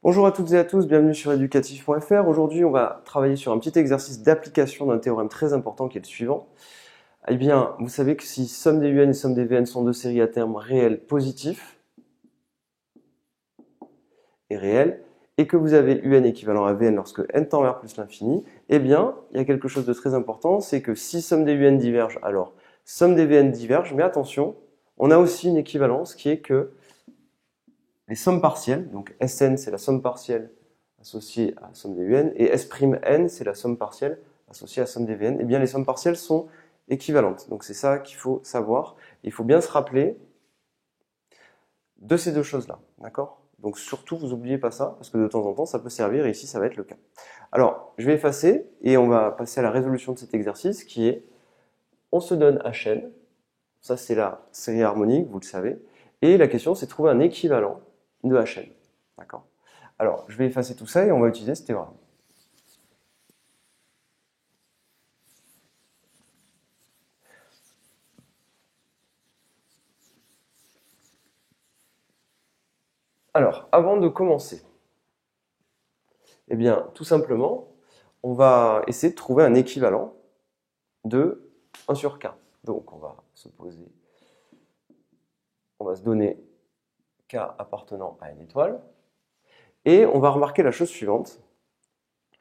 Bonjour à toutes et à tous, bienvenue sur educatif.fr. Aujourd'hui, on va travailler sur un petit exercice d'application d'un théorème très important qui est le suivant. Eh bien, vous savez que si somme des UN et somme des Vn sont deux séries à terme réels positifs et réels, et que vous avez UN équivalent à Vn lorsque n tend vers plus l'infini, eh bien, il y a quelque chose de très important, c'est que si somme des UN diverge, alors somme des Vn diverge, mais attention, on a aussi une équivalence qui est que les sommes partielles, donc Sn c'est la somme partielle associée à la somme des UN, et S'N c'est la somme partielle associée à la somme des Vn, eh bien les sommes partielles sont équivalentes. Donc c'est ça qu'il faut savoir. Il faut bien se rappeler de ces deux choses-là, d'accord? Donc surtout, vous n'oubliez pas ça, parce que de temps en temps, ça peut servir, et ici, ça va être le cas. Alors, je vais effacer, et on va passer à la résolution de cet exercice, qui est, on se donne Hn, ça c'est la série harmonique, vous le savez, et la question c'est de trouver un équivalent de Hn, d'accord? Alors, je vais effacer tout ça, et on va utiliser ce théorème. Alors, avant de commencer, eh bien, tout simplement, on va essayer de trouver un équivalent de 1 sur k. Donc, on va se donner k appartenant à une étoile, et on va remarquer la chose suivante,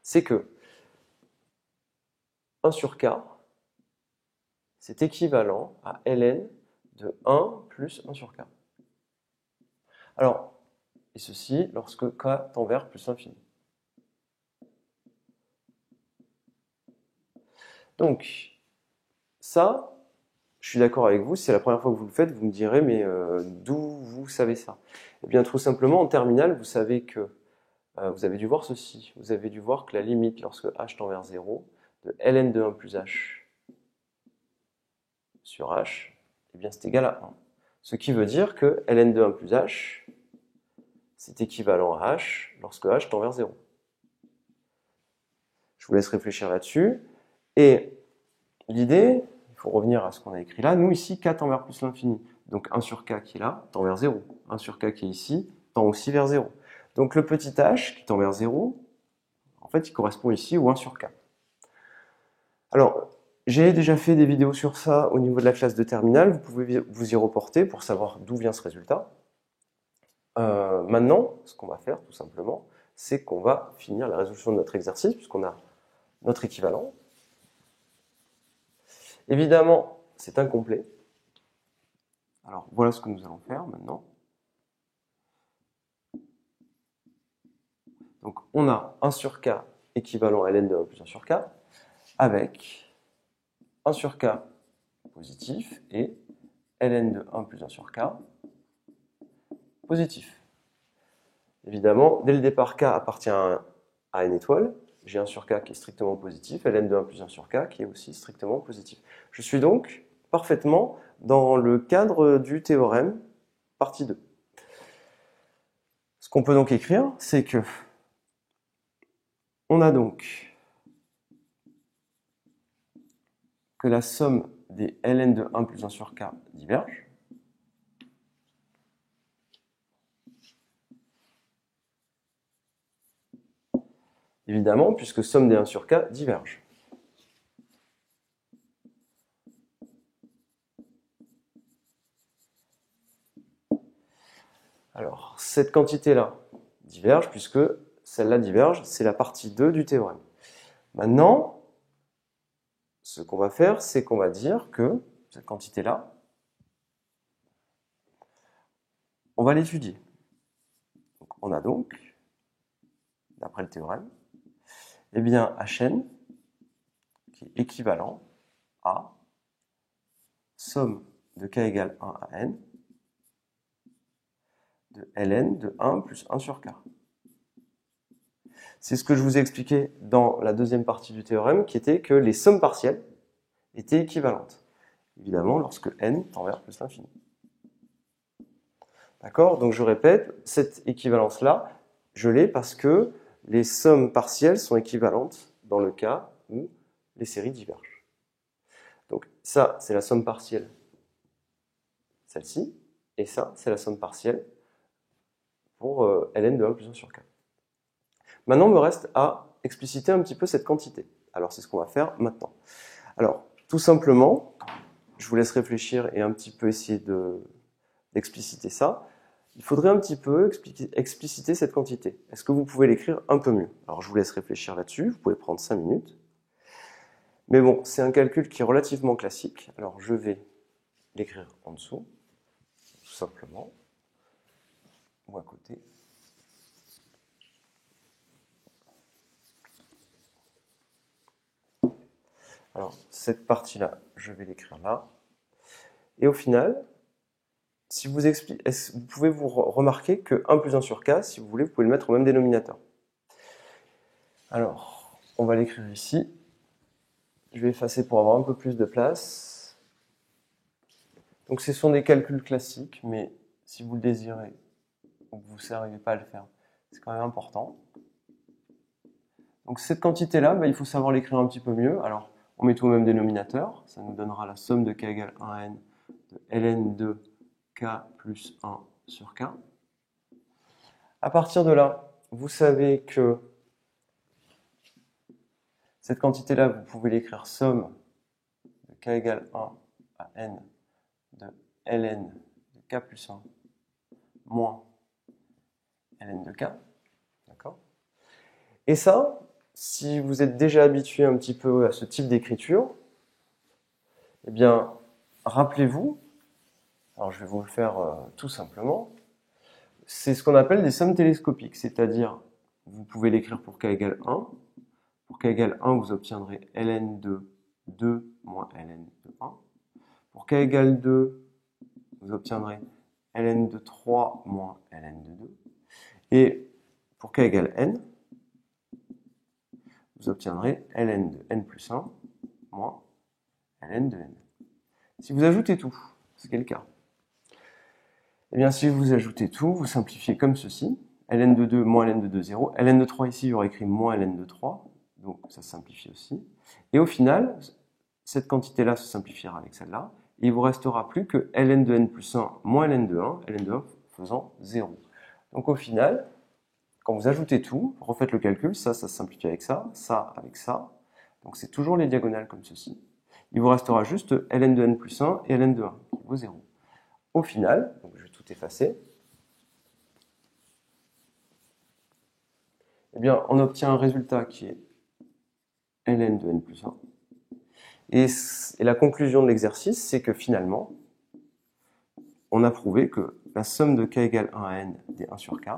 c'est que 1 sur k, c'est équivalent à ln de 1 plus 1 sur k. Alors, et ceci lorsque k tend vers plus l'infini. Donc, ça, je suis d'accord avec vous, si c'est la première fois que vous le faites, vous me direz, mais d'où vous savez ça? Eh bien, tout simplement, en terminale, vous savez que vous avez dû voir ceci. Vous avez dû voir que la limite, lorsque h tend vers 0, de ln de 1 plus h sur h, eh bien, c'est égal à 1. Ce qui veut dire que ln de 1 plus h, c'est équivalent à h lorsque h tend vers 0. Je vous laisse réfléchir là-dessus. Et l'idée, il faut revenir à ce qu'on a écrit là. Nous, ici, k tend vers plus l'infini. Donc 1 sur k qui est là tend vers 0. 1 sur k qui est ici tend aussi vers 0. Donc le petit h qui tend vers 0, en fait, il correspond ici au 1 sur k. Alors, j'ai déjà fait des vidéos sur ça au niveau de la classe de terminale. Vous pouvez vous y reporter pour savoir d'où vient ce résultat. Maintenant, ce qu'on va faire, tout simplement, c'est qu'on va finir la résolution de notre exercice, puisqu'on a notre équivalent. Évidemment, c'est incomplet. Alors, voilà ce que nous allons faire maintenant. Donc, on a 1 sur k équivalent à ln de 1 plus 1 sur k, avec 1 sur k positif et ln de 1 plus 1 sur k positif. Évidemment, dès le départ, k appartient à une étoile. J'ai 1 sur k qui est strictement positif, ln de 1 plus 1 sur k qui est aussi strictement positif. Je suis donc parfaitement dans le cadre du théorème, partie 2. Ce qu'on peut donc écrire, c'est que on a donc que la somme des ln de 1 plus 1 sur k diverge. Évidemment, puisque somme des 1 sur k diverge. Alors, cette quantité-là diverge, puisque celle-là diverge, c'est la partie 2 du théorème. Maintenant, ce qu'on va faire, c'est qu'on va dire que cette quantité-là, on va l'étudier. On a donc, d'après le théorème, eh bien Hn qui est équivalent à somme de k égale 1 à n de ln de 1 plus 1 sur k. C'est ce que je vous ai expliqué dans la deuxième partie du théorème, qui était que les sommes partielles étaient équivalentes. Évidemment, lorsque n tend vers plus l'infini. D'accord? Donc je répète, cette équivalence-là, je l'ai parce que les sommes partielles sont équivalentes dans le cas où les séries divergent. Donc ça, c'est la somme partielle, celle-ci, et ça, c'est la somme partielle pour ln de 1 plus 1 sur k. Maintenant, il me reste à expliciter un petit peu cette quantité. Alors, c'est ce qu'on va faire maintenant. Alors, tout simplement, je vous laisse réfléchir et un petit peu essayer d'expliciter ça. Il faudrait un petit peu expliciter cette quantité. Est-ce que vous pouvez l'écrire un peu mieux? Alors, je vous laisse réfléchir là-dessus. Vous pouvez prendre 5 minutes. Mais bon, c'est un calcul qui est relativement classique. Alors, je vais l'écrire en dessous, tout simplement, ou à côté. Alors, cette partie-là, je vais l'écrire là. Et au final, si vous pouvez vous remarquer que 1 plus 1 sur k, si vous voulez, vous pouvez le mettre au même dénominateur. Alors, on va l'écrire ici. Je vais effacer pour avoir un peu plus de place. Donc, ce sont des calculs classiques, mais si vous le désirez ou que vous ne n'arrivez pas à le faire, c'est quand même important. Donc, cette quantité-là, il faut savoir l'écrire un petit peu mieux. Alors, on met tout au même dénominateur. Ça nous donnera la somme de k égale 1 à n de ln de k plus 1 sur k. À partir de là, vous savez que cette quantité-là, vous pouvez l'écrire somme de k égale 1 à n de ln de k plus 1 moins ln de k. D'accord? Et ça, si vous êtes déjà habitué un petit peu à ce type d'écriture, eh bien, rappelez-vous, alors je vais vous le faire tout simplement, c'est ce qu'on appelle des sommes télescopiques, c'est-à-dire, vous pouvez l'écrire pour k égale 1. Pour k égale 1, vous obtiendrez ln de 2 moins ln de 1. Pour k égale 2, vous obtiendrez ln de 3 moins ln de 2. Et pour k égale n, vous obtiendrez ln de n plus 1 moins ln de n. Si vous ajoutez tout, ce qui est le cas, eh bien si vous ajoutez tout, vous simplifiez comme ceci. ln de 2 moins ln de 2, 0. ln de 3 ici, j'aurais écrit moins ln de 3. Donc ça simplifie aussi. Et au final, cette quantité-là se simplifiera avec celle-là. Et il ne vous restera plus que ln de n plus 1 moins ln de 1, ln de 1 faisant 0. Donc au final, quand vous ajoutez tout, refaites le calcul, ça se simplifie avec ça avec ça. Donc c'est toujours les diagonales comme ceci. Il vous restera juste ln de n plus 1 et ln de 1 qui vaut 0. Au final, donc je vais tout effacer, eh bien on obtient un résultat qui est ln de n plus 1. Et la conclusion de l'exercice, c'est que finalement, on a prouvé que la somme de k égale 1 à n des 1 sur k,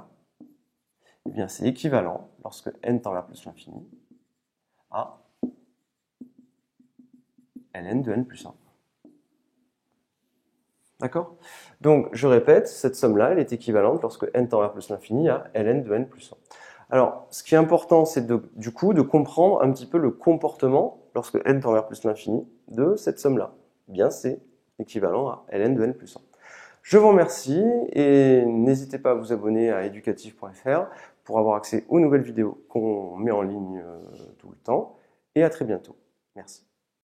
eh bien c'est équivalent, lorsque n tend vers plus l'infini, à ln de n plus 1. D'accord? Donc, je répète, cette somme-là, elle est équivalente lorsque n tend vers plus l'infini à ln de n plus 1. Alors, ce qui est important, c'est du coup de comprendre un petit peu le comportement, lorsque n tend vers plus l'infini, de cette somme-là. Eh bien, c'est équivalent à ln de n plus 1. Je vous remercie et n'hésitez pas à vous abonner à educatif.fr pour avoir accès aux nouvelles vidéos qu'on met en ligne tout le temps. Et à très bientôt. Merci.